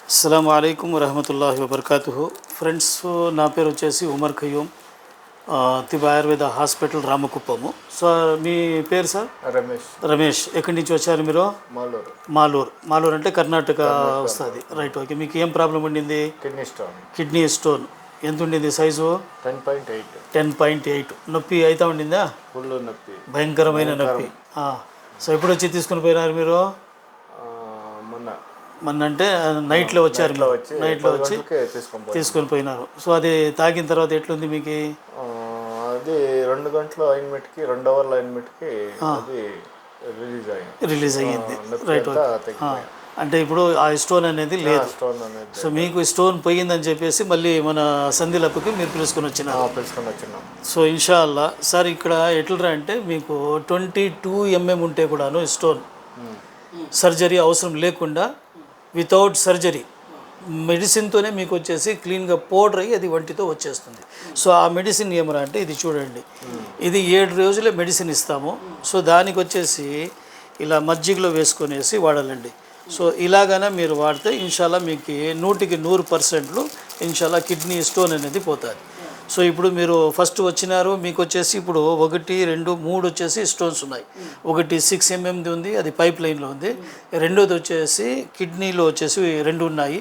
అస్సలాము అలైకుం వరహమతుల్లాహి వబర్కాతుహు. ఫ్రెండ్స్, నా పేరు వచ్చేసి ఉమర్ ఖయ్యూమ్, తిబా ఆయుర్వేద హాస్పిటల్ రామకుప్పము. సార్ మీ పేరు సార్? రమేష్. ఎక్కడి నుంచి వచ్చారు మీరు? మాలూరు అంటే కర్ణాటక వస్తుంది. Right, okay. మీకు ఏం ప్రాబ్లం ఉండింది? Kidney stone. ఎంత ఉండింది సైజు? 10.8. నొప్పి అయితే ఉండిందా? భయంకరమైన నొప్పి. సో ఎప్పుడు వచ్చి తీసుకుని పోయినారు మీరు? మొన్న అంటే నైట్లో వచ్చారు. నైట్లో వచ్చి తీసుకొని పోయినారు. సో అది తాగిన తర్వాత ఎట్లుంది మీకు? అది 2 గంటల అయినట్టుకి 2 అవర్ల అయినట్టుకి అది రిలీజ్ అయ్యింది. రైట్, అంటే ఇప్పుడు ఆ స్టోన్ అనేది లేదు. సో మీకు స్టోన్ పోయిందని చెప్పేసి మళ్ళీ మన సంధిలప్పుకి మీరు పిలుచుకొని వచ్చినారు. సో ఇన్షాల్లా సార్ ఇక్కడ ఎట్లరా అంటే మీకు 22 mm ఉంటే కూడాను స్టోన్ సర్జరీ అవసరం లేకుండా వితౌట్ సర్జరీ మెడిసిన్తోనే మీకు వచ్చేసి క్లీన్గా పౌడర్ అయ్యి అది వంటితో వచ్చేస్తుంది. సో ఆ మెడిసిన్ ఏమరా అంటే ఇది చూడండి, ఇది 7 రోజులే మెడిసిన్ ఇస్తాము. సో దానికి వచ్చేసి ఇలా మజ్జిగలో వేసుకొనేసి వాడాలండి. సో ఇలాగైనా మీరు వాడితే ఇన్షాల్లా మీకు 100% ఇన్షాల్లా కిడ్నీ స్టోన్ అనేది పోతుంది. సో ఇప్పుడు మీరు ఫస్ట్ వచ్చినారు, మీకు వచ్చేసి ఇప్పుడు 1, 2, 3 వచ్చేసి స్టోన్స్ ఉన్నాయి. ఒకటి 6 mm ఉంది, అది పైప్ లైన్లో ఉంది. రెండోది వచ్చేసి కిడ్నీలో వచ్చేసి 2 ఉన్నాయి,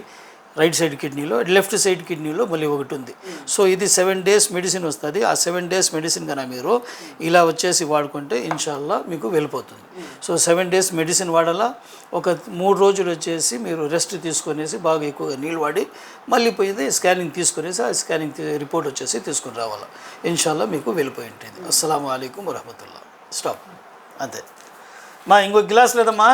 రైట్ సైడ్ కిడ్నీలో. లెఫ్ట్ సైడ్ కిడ్నీలో మళ్ళీ ఒకటి ఉంది. సో ఇది 7 days మెడిసిన్ వస్తుంది. ఆ 7 days మెడిసిన్ కన్నా మీరు ఇలా వచ్చేసి వాడుకుంటే ఇన్షాల్లా మీకు వెళ్ళిపోతుంది. సో 7 days మెడిసిన్ వాడాలా. ఒక 3 రోజులు వచ్చేసి మీరు రెస్ట్ తీసుకొనేసి బాగా ఎక్కువగా నీళ్ళు వాడి మళ్ళీ పోయింది స్కానింగ్ తీసుకొనేసి ఆ స్కానింగ్ రిపోర్ట్ వచ్చేసి తీసుకొని రావాలా. ఇన్షాల్లా మీకు వెళ్ళిపోయి ఉంటుంది. అస్సలాము అలైకుం వరహమతుల్లా. స్టాప్. అంతే. ఇంకో గ్లాస్ లేదమ్మా.